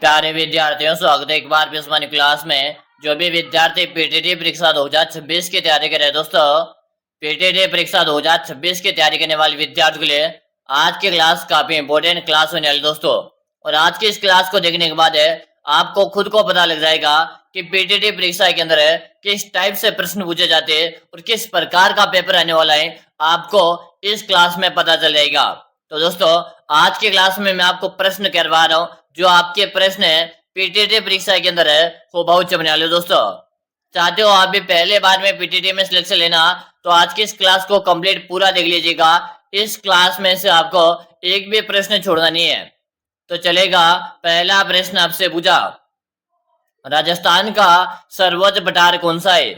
प्यारे विद्यार्थियों, स्वागत है एक बार फिर हमारी क्लास में। जो भी विद्यार्थी पीटीटी परीक्षा 2026 की तैयारी कर रहे हैं दोस्तों, पीटीटी परीक्षा 2026 की तैयारी करने वाले विद्यार्थियों के लिए आज की क्लास काफी इंपोर्टेंट क्लास होने वाली दोस्तों। और आज की इस क्लास को देखने के बाद आपको खुद को पता लग जाएगा कि पीटीटी परीक्षा के अंदर किस टाइप से प्रश्न पूछे जाते हैं और किस प्रकार का पेपर आने वाला है, आपको इस क्लास में पता चल जाएगा। तो दोस्तों, आज की क्लास में मैं आपको प्रश्न करवा रहा हूँ जो आपके प्रश्न है पीटीटी परीक्षा के अंदर वो बहुत चमने वाले। दोस्तों, चाहते हो आप भी पहले बार में पीटीटी में सिलेक्शन लेना, तो आज की इस क्लास को कंप्लीट पूरा देख लीजिएगा। इस क्लास में से आपको एक भी प्रश्न छोड़ना नहीं है। तो चलेगा, पहला प्रश्न आपसे पूछा, राजस्थान का सर्वोच्च पठार कौन सा है?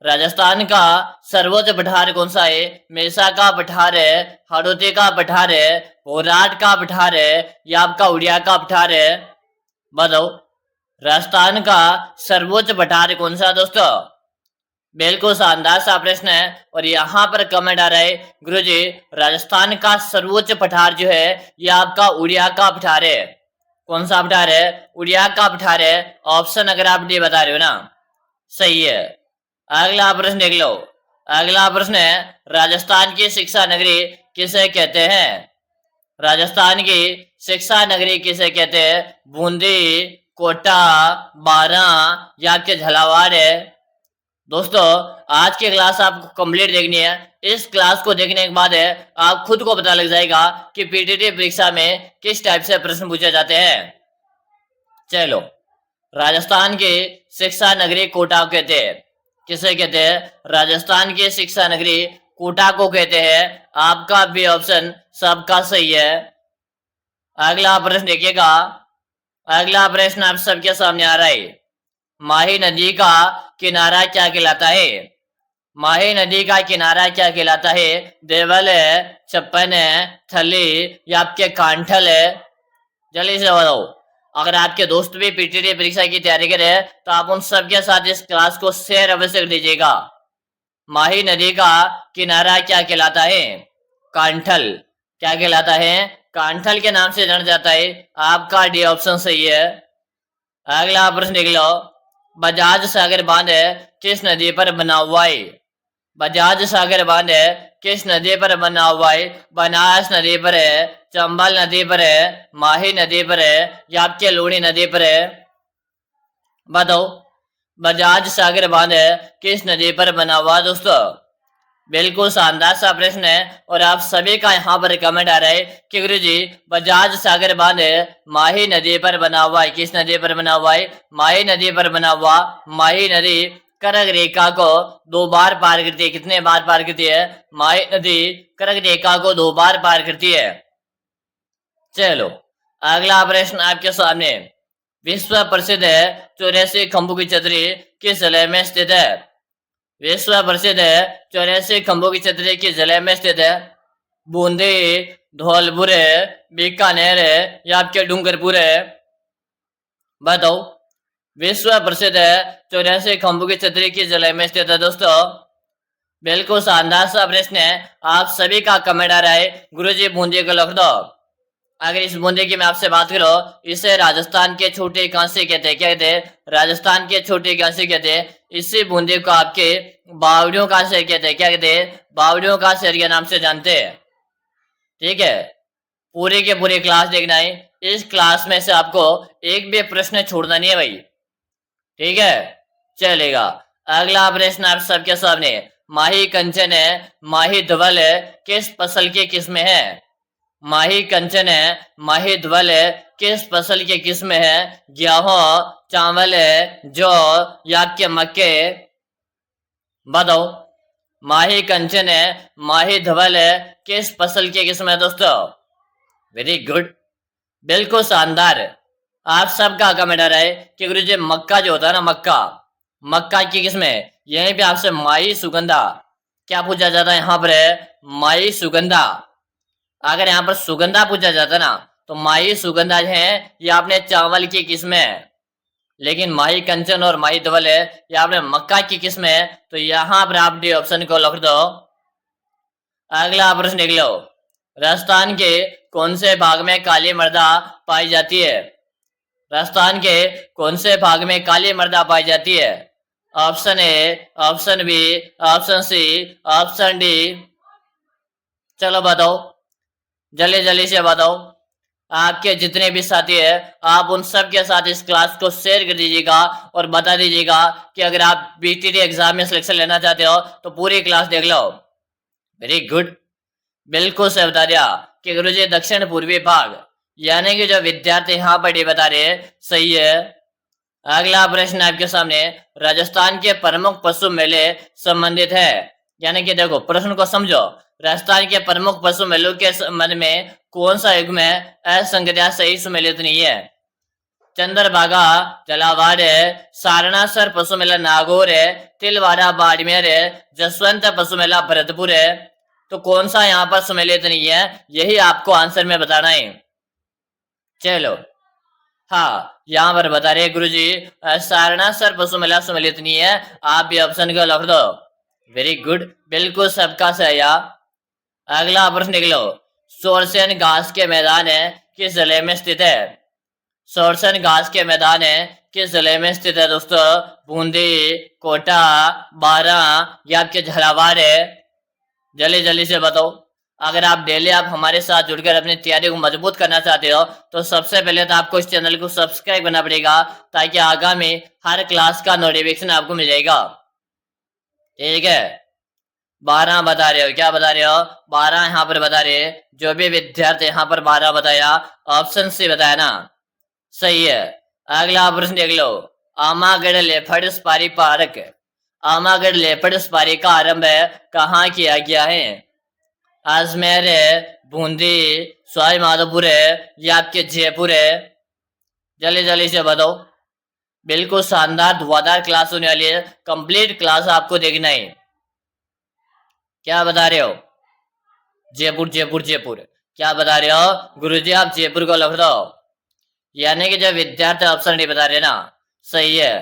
राजस्थान का सर्वोच्च पठार कौन सा है? मेरसा का पठार है, हाड़ौती का पठार है, भोराट का पठार है या आपका उड़िया का पठार है? बताओ, राजस्थान का सर्वोच्च पठार कौन सा? दोस्तों, बिल्कुल शानदार सा प्रश्न है। और यहाँ पर कमेंट आ रहा है, गुरुजी राजस्थान का सर्वोच्च पठार जो है ये आपका उड़िया का पठार है। कौन सा पठार है? उड़िया का पठार है। ऑप्शन अगर आप डी बता रहे हो ना, सही है। अगला प्रश्न देख लो। अगला प्रश्न है, राजस्थान की शिक्षा नगरी किसे कहते हैं? राजस्थान की शिक्षा नगरी किसे कहते हैं? बूंदी, कोटा, बारां या आपके झालावाड़ है? दोस्तों, आज की क्लास आपको कंप्लीट देखनी है। इस क्लास को देखने के बाद आप खुद को पता लग जाएगा कि पीटीटी परीक्षा में किस टाइप से प्रश्न पूछे जाते हैं। चलो, राजस्थान की शिक्षा नगरी कोटा को कहते हैं। किसे कहते हैं? राजस्थान की शिक्षा नगरी कोटा को कहते हैं। आपका भी ऑप्शन सबका सही है। अगला प्रश्न देखिएगा। अगला प्रश्न आप सबके सामने आ रहा है, माही नदी का किनारा क्या कहलाता है? माही नदी का किनारा क्या कहलाता है? देवल है, छप्पन है, थली या आपके कांठल है? जल्दी से बताओ। अगर आपके दोस्त भी पीटीटी परीक्षा की तैयारी करे तो आप उन सबके साथ इस क्लास को शेयर अवश्य कर दीजिएगा। माही नदी का किनारा क्या कहलाता है? कांठल। क्या कहलाता है? कांठल के नाम से जाना जाता है। आपका डी ऑप्शन सही है। अगला प्रश्न देख लो। बजाज सागर बांध किस नदी पर बना हुआ है? बजाज सागर बांध किस नदी पर बना हुआ है? बनास नदी पर है, चंबल नदी पर है, माही नदी पर है या आपके लूणी नदी पर है? बताओ, बजाज सागर बांध किस नदी पर बना हुआ? दोस्तों, बिल्कुल शानदार सा प्रश्न है। और आप सभी का यहाँ पर कमेंट आ रहा है कि गुरुजी बजाज सागर बांध माही नदी पर बना हुआ है। किस नदी पर बना हुआ है? माही नदी पर बना हुआ। माही नदी कर्क रेखा को 2 बार पार करती है। कितने बार पार करती है? माही नदी कर्क रेखा को 2 बार पार करती है। चलो, अगला प्रश्न आपके सामने, विश्व प्रसिद्ध 84 खंभों की छतरी किस जिले में स्थित है? विश्व प्रसिद्ध 84 खंभों की छतरी किस जिले में स्थित है? बूंदी, धौलपुर, बीकानेर या आपके डूंगरपुर है? बताओ, विश्व प्रसिद्ध 84 खंभों की छतरी किस जिले में स्थित है? दोस्तों, बिल्कुल शानदार सा प्रश्न है। आप सभी का कमेंट आ रहा है, गुरुजी बूंदी को लिख दो। अगर इस बूंदे की मैं आपसे बात करूं, इसे राजस्थान के छोटे कांसे कहते हैं। क्या कहते हैं? राजस्थान के छोटे कांसे कहते हैं। इसी बूंदे को आपके बावड़ियों का शहर कहते हैं। क्या कहते हैं? बावड़ियों का शहर के नाम से जानते हैं। ठीक है, पूरे के पूरे क्लास देखना है। इस क्लास में से आपको एक भी प्रश्न छोड़ना नहीं है भाई। ठीक है, चलेगा। अगला प्रश्न आप सबके सामने, माही कंचन है, माही धवल है किस फसल के किस्म है? माही कंचन है, माही धवल है किस फसल के किस्म है? गेहूं, चावल है, जौ या आपके मक्के? बताओ, माही कंचन है, माही धवल है किस फसल के किस्म है? दोस्तों, वेरी गुड, बिल्कुल शानदार। आप सबका कमेंट आ रहा है कि गुरुजी मक्का जो होता है ना, मक्का, मक्का की किस्म है। यहीं पे आपसे माही सुगंधा क्या पूछा जाता है? यहाँ पर है माही सुगंधा। अगर यहाँ पर सुगंधा पूछा जाता ना, तो माही सुगंधा है ये आपने चावल की किस्म है। लेकिन माही कंचन और माही धवल है ये आपने मक्का की किस्म है। तो यहाँ पर आप डी ऑप्शन को लिख दो। अगला प्रश्न देख लो। राजस्थान के कौन से भाग में काली मृदा पाई जाती है? राजस्थान के कौन से भाग में काली मृदा पाई जाती है? Option A, option B, option C, option D. चलो बताओ, जल्दी जल्दी से बताओ। आपके जितने भी साथी है, आप उन सब के साथ इस क्लास को शेयर कर दीजिएगा और बता दीजिएगा कि अगर आप बीटीडी एग्जाम में सिलेक्शन लेना चाहते हो तो पूरी क्लास देख लो। वेरी गुड, बिल्कुल सही बता दिया कि गुरुजी दक्षिण पूर्वी भाग, यानी कि जो विद्यार्थी यहाँ पर बता रहे हैं सही है। अगला प्रश्न आपके सामने राजस्थान के प्रमुख पशु मेले संबंधित है, यानी कि देखो प्रश्न को समझो। राजस्थान के प्रमुख पशु मेलों के संबंध में कौन सा युग में असंज्ञा सही सुमेलित नहीं है? चंद्रभागा झालावाड़ है, सारनासर पशु मेला नागौर है, तिलवाड़ा बाड़मेर है, जसवंत पशु मेला भरतपुर है। तो कौन सा यहाँ पर सुमेलित नहीं है, यही आपको आंसर में बताना है। चलो हाँ, यहाँ पर बता रहे गुरुजी सारनासर पशु मेला सुमेलित नहीं है, आप भी ऑप्शन को लिख दो। वेरी गुड, बिल्कुल सबका सही। अगला प्रश्न देख लो, सोरसन घास के मैदान है किस जिले में स्थित है? सोरसन घास के मैदान है किस जिले में स्थित है दोस्तों? बूंदी, कोटा, बारां या आपके झालावाड़ है? जल्दी जल्दी से बताओ। अगर आप डेली आप हमारे साथ जुड़कर अपनी तैयारी को मजबूत करना चाहते हो तो सबसे पहले तो आपको इस चैनल को सब्सक्राइब करना पड़ेगा, ताकि आगामी हर क्लास का नोटिफिकेशन आपको मिल जाएगा। ठीक है, 12 बता रहे हो, क्या बता रहे हो? 12 यहाँ पर बता रहे हैं। जो भी विद्यार्थी यहाँ पर 12 बताया, ऑप्शन सी बताया ना, सही है। अगला प्रश्न देख लो, Amagarh leopard safari park, Amagarh leopard safari का आरंभ कहाँ किया गया है? अजमेर है, बूंदी, सवाई माधोपुर है या आपके जयपुर है? जल्दी जल्दी से बताओ। बिल्कुल शानदार धुआंधार क्लास होने वाली है, कंप्लीट क्लास आपको देखना है। क्या बता रहे हो? जयपुर जयपुर जयपुर, क्या बता रहे हो? गुरुजी आप जयपुर को लिख दो, यानी कि जो विद्यार्थी ऑप्शन डी बता रहे ना, सही है।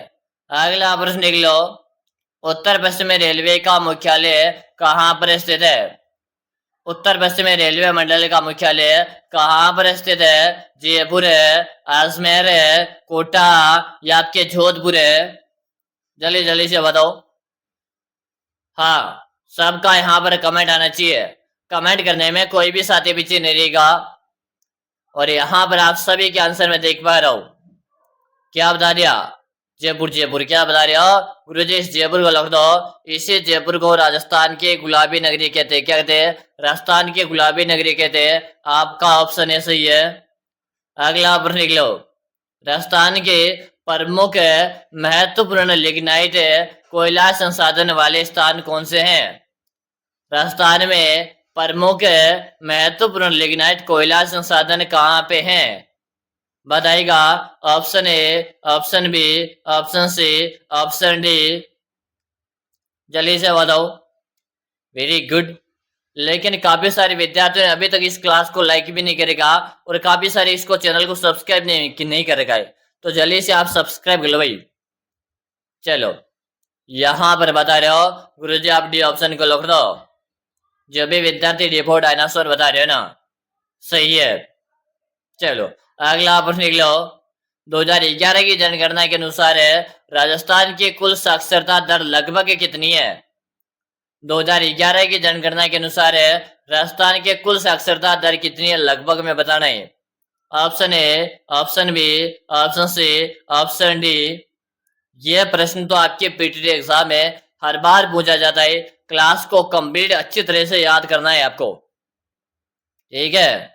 अगला प्रश्न देख लो, उत्तर पश्चिम रेलवे का मुख्यालय कहाँ पर स्थित है? उत्तर पश्चिम रेलवे मंडल का मुख्यालय कहाँ पर स्थित है? जयपुर है, अजमेर है, कोटा या आपके जोधपुर है? जल्दी जल्दी से बताओ। हाँ, सबका यहाँ पर कमेंट आना चाहिए, कमेंट करने में कोई भी साथी पीछे नहीं रहेगा। और यहाँ पर आप सभी के आंसर में देख पा रहा हूं, क्या बता दिया? जयपुर जयपुर, क्या बता रहे हो? गुरुजी इस जयपुर को लिख दो। इसी जयपुर को राजस्थान के गुलाबी नगरी कहते हैं। क्या कहते हैं? राजस्थान की गुलाबी नगरी कहते हैं। आपका ऑप्शन है सही है। अगला प्रश्न लिख लो, राजस्थान के प्रमुख महत्वपूर्ण लिग्नाइट कोयला संसाधन वाले स्थान कौन से हैं? राजस्थान में प्रमुख महत्वपूर्ण लिग्नाइट कोयला संसाधन कहाँ पे हैं? बताइएगा। Option A, option B, option C, option D. जल्दी से बताओ। वेरी गुड, लेकिन काफी सारे विद्यार्थियों ने अभी तक इस क्लास को लाइक भी नहीं करेगा और काफी सारे इसको चैनल को सब्सक्राइब नहीं करेगा, तो जल्दी से आप सब्सक्राइब कर लो भाई। चलो यहां पर बता रहे हो गुरुजी आप डी ऑप्शन को लिख दो। जो भी विद्यार्थी डी फॉर डायनासोर बता रहे हो ना, सही है। चलो अगला प्रश्न लिख लो, 2011 की जनगणना के अनुसार राजस्थान की कुल साक्षरता दर लगभग कितनी है? 2011 की जनगणना के अनुसार राजस्थान के कुल साक्षरता दर कितनी है, लगभग में बताना है। Option A, option B, option C, option D. यह प्रश्न तो आपके पीटीटी एग्जाम में हर बार पूछा जाता है, क्लास को कंप्लीट अच्छी तरह से याद करना है आपको, ठीक है।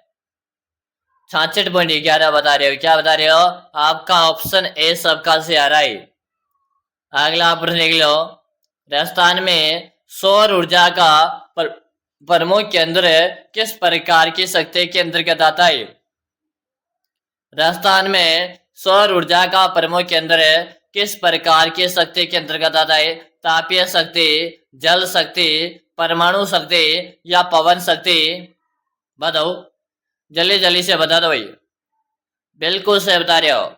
66.11 बता रहे हो, क्या बता रहे हो? आपका ऑप्शन ए सबका से आ रहा है। अगला प्रश्न देख लो, राजस्थान में सौर ऊर्जा का प्रमुख केंद्र किस प्रकार की शक्ति के अंतर्गत आता है? राजस्थान में सौर ऊर्जा का प्रमुख केंद्र किस प्रकार की शक्ति के अंतर्गत आता है? तापीय शक्ति, जल शक्ति, परमाणु शक्ति या पवन शक्ति? बताओ, जल्दी जल्दी से बता दो भाई। बिल्कुल सही बता रहे हो,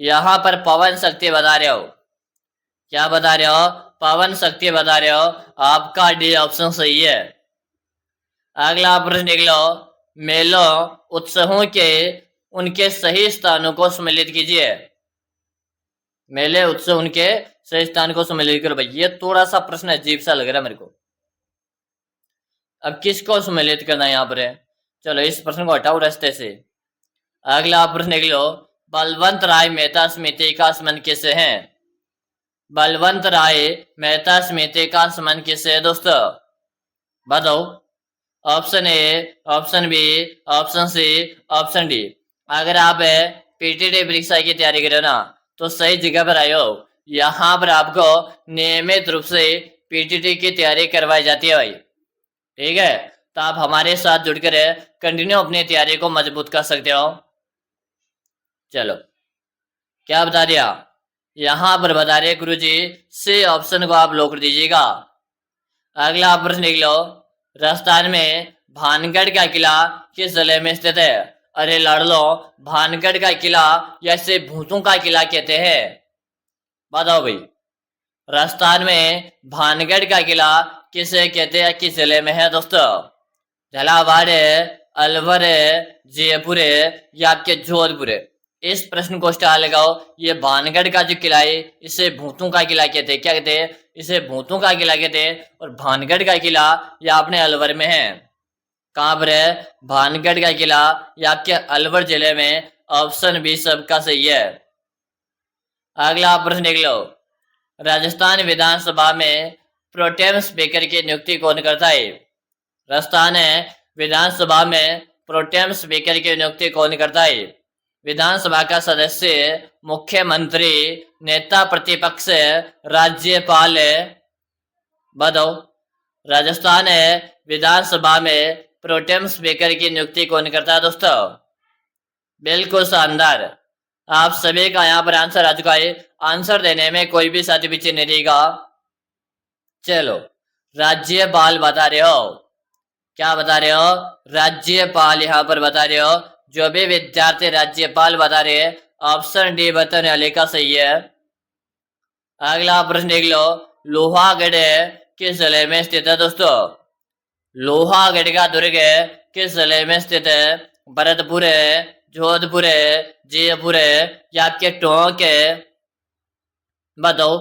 यहां पर पवन शक्ति बता रहे हो। क्या बता रहे हो? पवन शक्ति बता रहे हो। आपका डी ऑप्शन सही है। अगला प्रश्न देख लो, मेलों उत्सवों के उनके सही स्थानों को सम्मिलित कीजिए। मेले उत्सव उनके सही स्थान को सम्मिलित करो। भाई ये थोड़ा सा प्रश्न अजीब सा लग रहा है मेरे को। अब किसको सम्मिलित करना है यहाँ पर? चलो इस प्रश्न को हटाओ रास्ते से। अगला प्रश्न देख लो, बलवंत राय मेहता समिति का संबंध किससे है? बलवंत राय मेहता समिति का संबंध किससे है दोस्तों? बताओ। Option A, option B, option C, option D. अगर आप पीटीटी परीक्षा की तैयारी कर रहे हो ना तो सही जगह पर आए हो। यहाँ पर आपको नियमित रूप से पीटीटी की तैयारी करवाई जाती है भाई। ठीक है, तो आप हमारे साथ जुड़कर कंटिन्यू अपनी तैयारी को मजबूत कर सकते हो। चलो क्या बता दिया? यहाँ पर बता रहे गुरुजी सी ऑप्शन को आप लॉक कर दीजिएगा। अगला प्रश्न देख लो, राजस्थान में भानगढ़ का किला किस जिले में स्थित है? अरे लाडलो, भानगढ़ का किला या इसे भूतों का किला कहते हैं? बताओ भाई, राजस्थान में भानगढ़ का किला किसे कहते हैं, किस जिले में है दोस्तों? झालावाड़, अलवर, जयपुर या आपके जोधपुर? इस प्रश्न को स्टार लगाओ। ये भानगढ़ का जो किला है इसे भूतों का किला कहते हैं। क्या कहते हैं? इसे भूतों का किला कहते हैं। और भानगढ़ का किला ये अपने अलवर में है। कहां पर है? भानगढ़ का किला ये आपके अलवर जिले में। ऑप्शन बी सबका सही है। अगला प्रश्न देख लो, राजस्थान विधानसभा में प्रोटेम स्पीकर की नियुक्ति कौन करता है? राजस्थान विधानसभा में प्रोटेम स्पीकर की नियुक्ति कौन करता है? विधानसभा का सदस्य, मुख्यमंत्री, नेता प्रतिपक्ष, राज्यपाल? बताओ। राजस्थान विधानसभा में प्रोटेम स्पीकर की नियुक्ति कौन करता है दोस्तों? बिल्कुल शानदार, आप सभी का यहाँ पर आंसर आ चुका है। आंसर देने में कोई भी साथी पीछे नहीं रहेगा। चलो राज्यपाल बता रहे हो। क्या बता रहे हो? राज्यपाल यहाँ पर बता रहे हो। जो भी विद्यार्थी राज्यपाल बता रहे हैं ऑप्शन डी बताने वाले का सही है। अगला प्रश्न देख लो, लोहागढ़ किस जिले में स्थित है दोस्तों? लोहागढ़ का दुर्ग किस जिले में स्थित है? भरतपुर, जोधपुर, जयपुर या आपके टोंक? बताओ।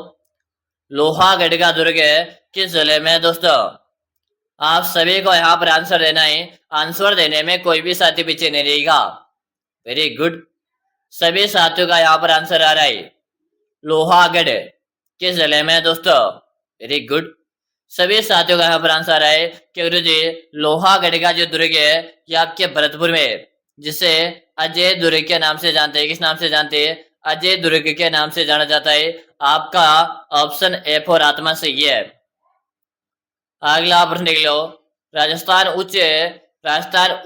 लोहागढ़ का दुर्ग किस जिले में दोस्तों? आप सभी को यहाँ पर आंसर देना है। आंसर देने में कोई भी साथी पीछे नहीं रहेगा। वेरी गुड, सभी साथियों का यहाँ पर आंसर आ रहा है। लोहागढ़ किस जिले में दोस्तों? वेरी गुड, सभी साथियों का यहाँ पर आंसर आ रहा है कि गुरुजी लोहागढ़ का जो दुर्ग है ये आपके भरतपुर में, जिसे अजय दुर्ग के नाम से जानते हैं। किस नाम से जानते हैं? अजय दुर्ग के नाम से जाना जाता है। आपका ऑप्शन ए फॉर आत्मा सही है। अगला प्रश्न देख लो, राजस्थान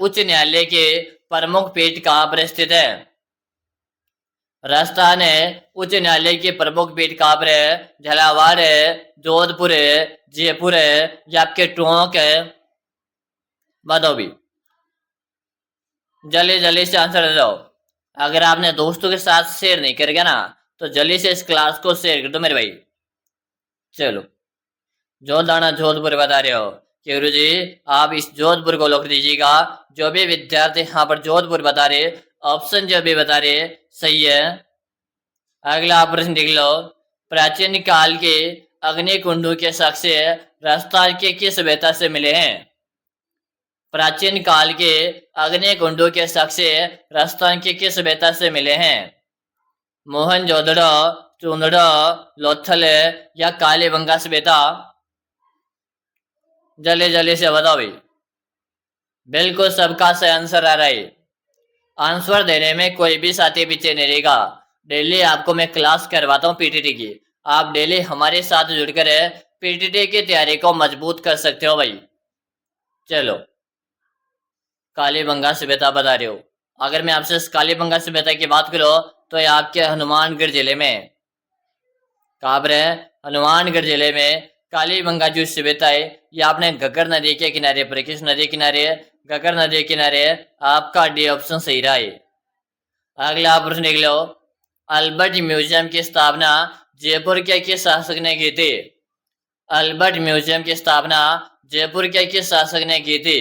उच्च न्यायालय के प्रमुख पीठ कहाँ पर स्थित है? राजस्थान उच्च न्यायालय की प्रमुख पीठ कहाँ पर है? झालावाड़, जोधपुर, जयपुर या आपके टोंक? बताओ भी, जल्दी जल्दी से आंसर दे दो। अगर आपने दोस्तों के साथ शेयर नहीं करेगा ना तो जल्दी से इस क्लास को शेयर कर दो मेरे भाई। चलो जोधपुर बता रहे हो कि गुरु जी आप इस जोधपुर को लॉक दीजिएगा। जो भी विद्यार्थी यहाँ पर जोधपुर बता रहे ऑप्शन जो भी बता रहे सही है। अगला प्रश्न देख लो, प्राचीन काल के अग्निकुंडों के साक्ष्य राजस्थान के किस सभ्यता से मिले हैं? प्राचीन काल के अग्निकुंडों के साक्ष्य राजस्थान के किस सभ्यता से मिले हैं? मोहनजोदड़ो, चूंदड़ो, लोथल या कालीबंगा सभ्यता? जल्दी जल्दी से बताओ भाई। बिल्कुल सबका सही आंसर आ रहा है। आंसर देने में कोई भी साथी पीछे नहीं रहेगा। डेली आपको मैं क्लास करवाता हूँ पीटीटी की। आप डेली हमारे साथ जुड़कर पीटीटी की तैयारी को मजबूत कर सकते हो भाई। चलो कालीबंगा सभ्यता बता रहे हो। अगर मैं आपसे कालीबंगा सभ्यता की बात करूं तो ये आपके हनुमानगढ़ जिले में। कहाँ पर है? हनुमानगढ़ जिले में कालीबंगा जो सभ्यता है ये आपने घग्गर नदी के किनारे पर। किस नदी किनारे? घग्गर नदी किनारे। आपका डी ऑप्शन सही रहा है। अगला प्रश्न देख लो, अल्बर्ट म्यूजियम की स्थापना जयपुर के किस शासक ने की थी? अल्बर्ट म्यूजियम की स्थापना जयपुर के किस शासक ने की थी?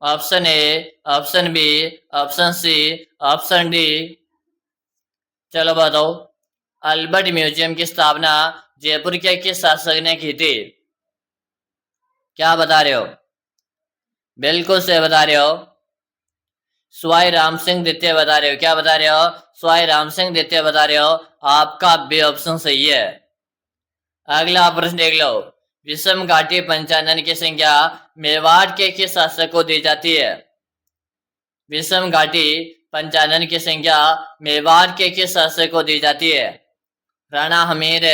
Option A, option B, option C, option D. चलो बताओ, अल्बर्ट म्यूजियम की स्थापना जयपुर के किस शासक ने की थी? क्या बता रहे हो? बिल्कुल सही बता रहे हो, स्वाई राम सिंह द्वितीय बता रहे हो। क्या बता रहे हो? स्वाई राम सिंह द्वितीय बता रहे हो। आपका बी ऑप्शन सही है। अगला प्रश्न देख लो, विषम घाटी पंचानन की संख्या मेवाड़ के किस शासक को दी जाती है? विषम घाटी पंचानन की संख्या मेवाड़ के किस शासक को दी जाती है? राणा हमीर,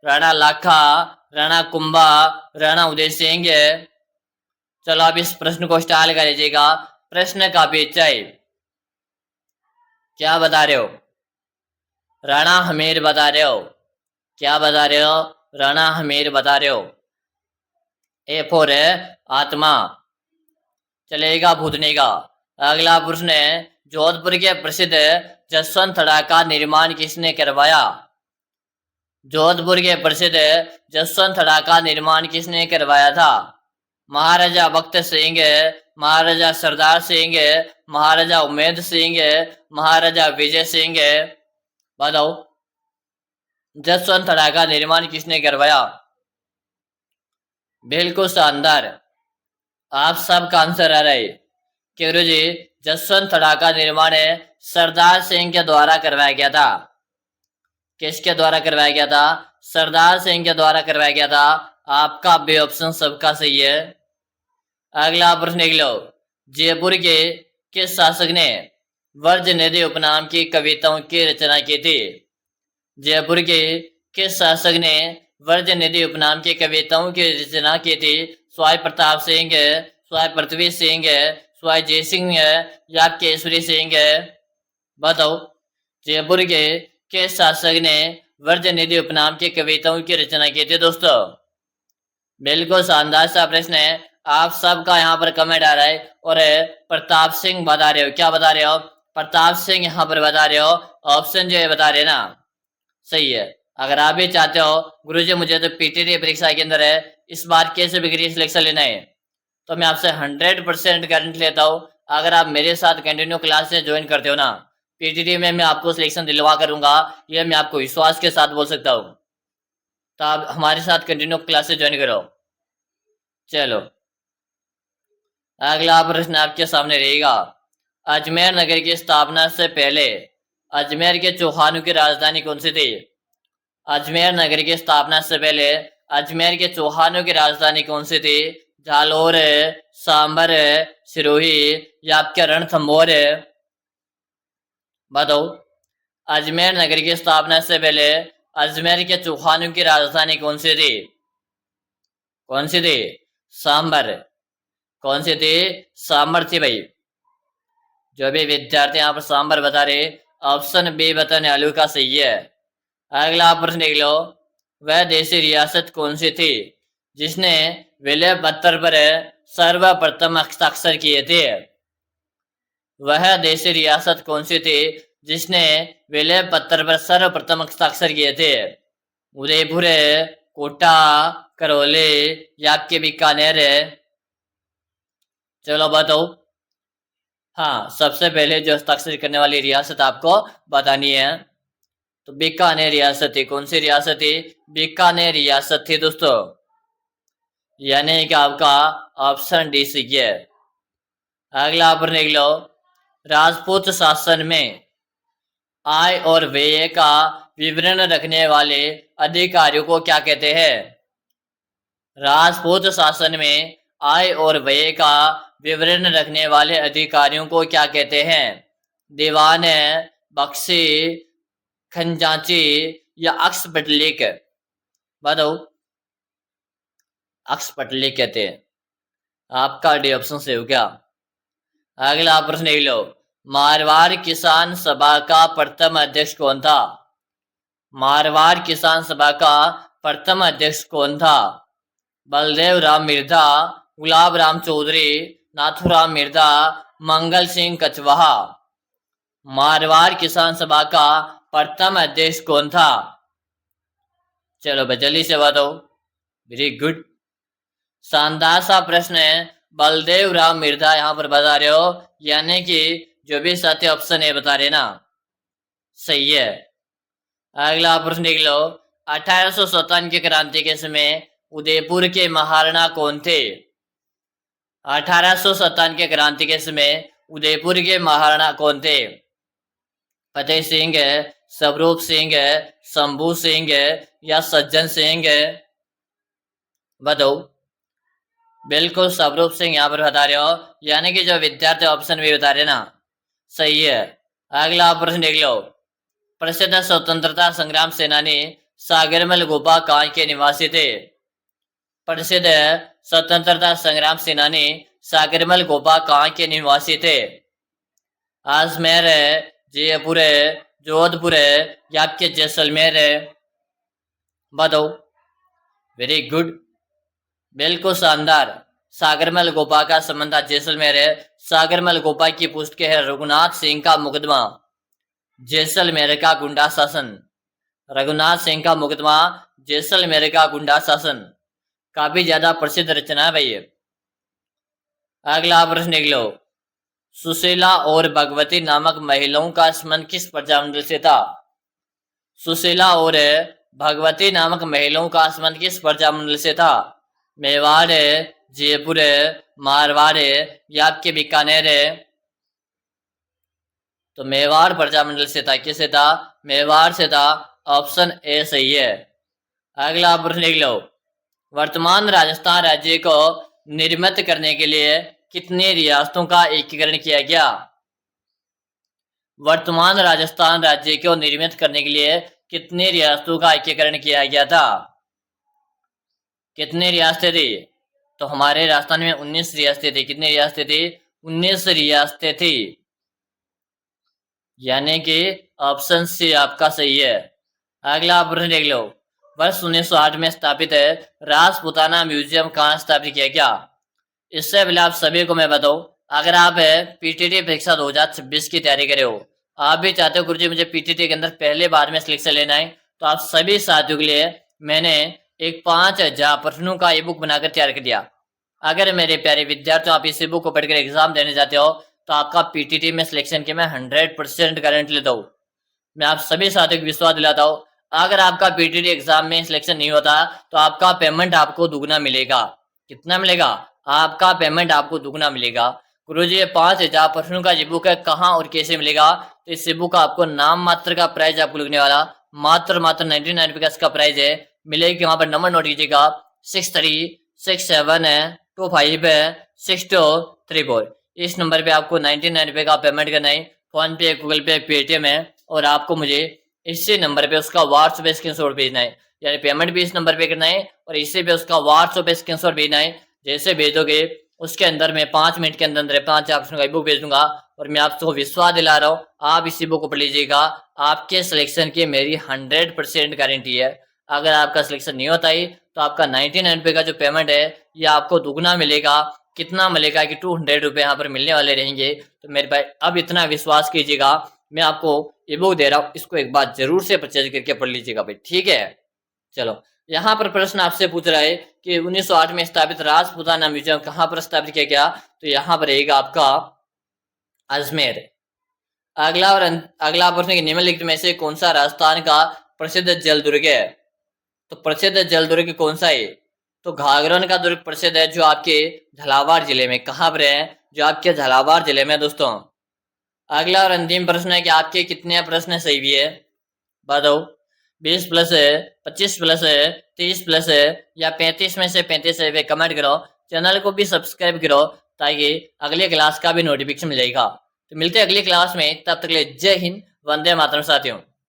राणा लाखा, राणा कुंभा, राणा उदय सिंह। चलो आप इस प्रश्न को स्टाइल कर लीजिएगा, प्रश्न काफी अच्छा है। क्या बता रहे हो? राणा हमीर बता रहे हो। क्या बता रहे हो? राणा हमीर बता रहे हो। ए फोर है आत्मा, चलेगा भूतने का। अगला प्रश्न है, जोधपुर के प्रसिद्ध जसवंत थड़ा का निर्माण किसने करवाया? जोधपुर के प्रसिद्ध जसवंत थड़ा का निर्माण किसने करवाया था? महाराजा भक्त सिंह, महाराजा सरदार सिंह, महाराजा उमेद सिंह, महाराजा विजय सिंह। बताओ, जसवंत थड़ा का निर्माण किसने करवाया? बिल्कुल शानदार, आप सबका आंसर आ रहा है कि गुरु जी जसवंत थड़ा का निर्माण सरदार सिंह के द्वारा करवाया गया था। किसके द्वारा करवाया गया था? सरदार सिंह के द्वारा करवाया गया था। आपका बी ऑप्शन सबका सही है। अगला प्रश्न देख लो, जयपुर के किस शासक ने वर्ज नदी उपनाम की कविताओं की रचना की थी? जयपुर के किस शासक ने वर्ज नदी उपनाम की कविताओं की रचना की थी? स्वाई प्रताप सिंह, स्वाई पृथ्वी सिंह, स्वाई जय सिंह या केसरी सिंह? बताओ, जयपुर के किस शासक ने वर्ज नदी उपनाम की कविताओं की रचना की थी दोस्तों? बिल्कुल शानदार सा प्रश्न है, आप सबका यहाँ पर कमेंट आ रहा है और प्रताप सिंह बता रहे हो। क्या बता रहे हो? प्रताप सिंह यहाँ पर बता रहे हो। ऑप्शन जो है बता रहे ना, सही है। अगर आप भी चाहते हो गुरुजी मुझे तो पीटीटी परीक्षा के अंदर है इस बार कैसे भी सिलेक्शन लेना है, तो मैं आपसे 100% गारंटी लेता हूँ, अगर आप मेरे साथ कंटिन्यू क्लासेस ज्वाइन करते हो ना, पीटीटी में मैं आपको सिलेक्शन दिलवा करूंगा, ये मैं आपको विश्वास के साथ बोल सकता हूँ। तो आप हमारे साथ कंटिन्यू क्लासेस ज्वाइन करो। चलो अगला प्रश्न आपके सामने रहेगा, अजमेर नगर की स्थापना से पहले अजमेर के चौहानों की राजधानी कौन सी थी? अजमेर नगर की स्थापना से पहले अजमेर के चौहानों की राजधानी कौन सी थी? जालोर, सांबर, सिरोही या आपके रणथंभौर? बताओ, अजमेर नगर की स्थापना से पहले अजमेर के चौहानों की राजधानी कौन सी थी? कौन सी थी? सांबर। कौन सी थी? सांबर थी भाई। जो भी विद्यार्थी यहाँ पर सांबर बता रहे, ऑप्शन बी बताने आलू का सही है। अगला प्रश्न देख लो, वह देशी रियासत कौन सी थी जिसने विलय पत्र पर सर्वप्रथम हस्ताक्षर किए थे? वह देशी रियासत कौन सी थी जिसने विलय पत्र पर सर्वप्रथम हस्ताक्षर किए थे? उदयपुर, कोटा, करौली या आपके बीकानेर? चलो बताओ। हाँ, सबसे पहले जो हस्ताक्षर करने वाली रियासत आपको बतानी है, तो बीकानेर रियासत थी। कौन सी रियासत थी? बीकानेर रियासत थी दोस्तों, यानी कि आपका ऑप्शन डी सही है। अगला प्रश्न देख लो, राजपूत शासन में आय और व्यय का विवरण रखने वाले अधिकारियों को क्या कहते हैं? राजपूत शासन में आय और व्यय का विवरण रखने वाले अधिकारियों को क्या कहते हैं? दीवान, बख्शी, खजांची या अक्सपटलिक? बताओ, अक्सपटलिक कहते हैं। आपका डी ऑप्शन से हो क्या? अगला प्रश्न देख लो, मारवाड़ किसान सभा का प्रथम अध्यक्ष कौन था? मारवाड़ किसान सभा का प्रथम अध्यक्ष कौन था? बलदेव राम मिर्धा, गुलाब राम चौधरी, नाथूराम मिर्धा, मंगल सिंह कछवाहा? मारवाड़ किसान सभा का प्रथम अध्यक्ष कौन था? चलो जल्दी से बताओ। वेरी गुड, शानदार सा प्रश्न है, बलदेव राम मिर्जा यहाँ पर बता रहे हो, यानी कि जो भी सत्य ऑप्शन है बता रहे ना, सही है। अगला प्रश्न देख लो, 1857 की क्रांति के समय उदयपुर के महाराणा कौन थे? 1857 के क्रांति के समय उदयपुर के महाराणा कौन थे? फतेह सिंह है, स्वरूप सिंह है, शंभू सिंह है या सज्जन सिंह है? बताओ। बिल्कुल स्वरूप सिंह यहाँ पर बता रहे हो, यानी कि जो विद्यार्थी ऑप्शन भी बता रहे ना, सही है। अगला प्रश्न देख लो, प्रसिद्ध स्वतंत्रता संग्राम सेनानी सागरमल गोपा कहाँ के निवासी थे? प्रसिद्ध स्वतंत्रता संग्राम सेनानी सागरमल गोपा कहाँ के निवासी थे? अजमेर है, जयपुर है, जोधपुर है या आपके जैसलमेर है? बताओ। वेरी गुड, बिल्कुल शानदार। सागरमल गोपा का संबंध जैसलमेर है। सागरमल गोपा की पुस्तक है रघुनाथ सिंह का मुकदमा, जैसलमेर का गुंडा शासन। रघुनाथ सिंह का मुकदमा, जैसलमेर का गुंडा शासन, काफी ज्यादा प्रसिद्ध रचना है भाई। अगला प्रश्न देख लो, सुशीला और भगवती नामक महिलाओं का संबंध किस प्रजामंडल से था? सुशीला और भगवती नामक महिलाओं का संबंध किस प्रजामंडल से था? मेवाड़ है, जयपुर है, मारवाड़ है या आपके बीकानेर है? तो मेवाड़ प्रजामंडल से था। किससे था? मेवाड़ से था। ऑप्शन ए सही है। अगला प्रश्न देख लो, वर्तमान राजस्थान राज्य को निर्मित करने के लिए कितनी रियासतों का एकीकरण किया गया? वर्तमान राजस्थान राज्य को निर्मित करने के लिए कितनी रियासतों का एकीकरण किया गया था? कितनी रियासतें थी? तो हमारे राजस्थान में 19 रियासतें थी। कितनी रियासतें थी? 19 रियासतें थी, यानी कि ऑप्शन सी आपका सही है। अगला प्रश्न देख लो, वर्ष 1908 में स्थापित है राजपुताना म्यूजियम कहाँ स्थापित किया गया? इससे पहले आप सभी को मैं बताऊं, अगर आप पीटीटी परीक्षा 2026 की तैयारी कर रहे हो, आप भी चाहते हो गुरुजी मुझे पीटीटी के अंदर पहले बार में सिलेक्शन लेना है, तो आप सभी साथियों के लिए मैंने एक 5000 प्रश्नों का ई बुक बनाकर तैयार कर दिया। अगर मेरे प्यारे विद्यार्थियों आप इस बुक को पढ़कर एग्जाम देने जाते हो तो आपका पीटीटी में सिलेक्शन की मैं 100% गारंटी लेता हूँ। मैं आप सभी साथियों को विश्वास दिलाता हूँ, अगर आपका पीटीटी एग्जाम में सिलेक्शन नहीं होता तो आपका पेमेंट आपको दुगना मिलेगा। कितना मिलेगा? आपका पेमेंट आपको दुगना मिलेगा। गुरुजी ये 5000 प्रश्नों का ये बुक है, कहाँ और कैसे मिलेगा? तो इस बुक का आपको नाम मात्र का प्राइस आपको लगने वाला मात्र 99 रुपये का इसका प्राइस है। मिलेगी वहां पर नंबर नोट कीजिएगा 6367256234। इस नंबर पे आपको 99 रुपये का पेमेंट करना है। फोन पे, गूगल पे, पेटीएम है और आपको मुझे इसी नंबर पे उसका व्हाट्सएप पे स्क्रीनशॉट भेजना है, यानी पेमेंट भी इस नंबर पे करना है और इसी पे उसका व्हाट्सएप पे स्क्रीनशॉट भेजना है। जैसे भेजोगे उसके अंदर मैं 5 मिनट के अंदर 5 ऑप्शन का बुक भेज दूंगा और मैं आपको विश्वास दिला रहा हूँ आप इसी बुक को पढ़ लीजिएगा। आपके सिलेक्शन की मेरी 100% गारंटी है। अगर आपका सिलेक्शन नहीं होता ही तो आपका 99 रुपये का जो पेमेंट है ये आपको दुगना मिलेगा। कितना मिलेगा कि 200 रुपये यहाँ पर मिलने वाले रहेंगे। तो मेरे भाई अब इतना विश्वास कीजिएगा, मैं आपको ये बुक दे रहा हूँ, इसको एक बार जरूर से परचेज करके पढ़ लीजिएगा भाई, ठीक है। चलो यहाँ पर प्रश्न आपसे पूछ रहा है कि 1908 में स्थापित राजपुताना म्यूजियम कहाँ पर स्थापित किया गया? तो यहाँ पर रहेगा आपका अजमेर। अगला प्रश्न कि निम्नलिखित में से कौन सा राजस्थान का प्रसिद्ध जल दुर्ग है? तो प्रसिद्ध जल दुर्ग कौन सा है? तो घाघरन का दुर्ग प्रसिद्ध है, जो आपके झालावाड़ जिले में, कहाँ पर है? जो आपके झालावाड़ जिले में दोस्तों। अगला और अंतिम प्रश्न है कि आपके कितने प्रश्न सही भी है? बताओ। 20 प्लस है, 25 प्लस है, 30 प्लस है या 35 में से 35 है? कमेंट करो, चैनल को भी सब्सक्राइब करो ताकि अगले क्लास का भी नोटिफिकेशन मिल जाएगा। तो मिलते हैं अगली क्लास में, तब तक के लिए जय हिंद, वंदे मातरम साथियों।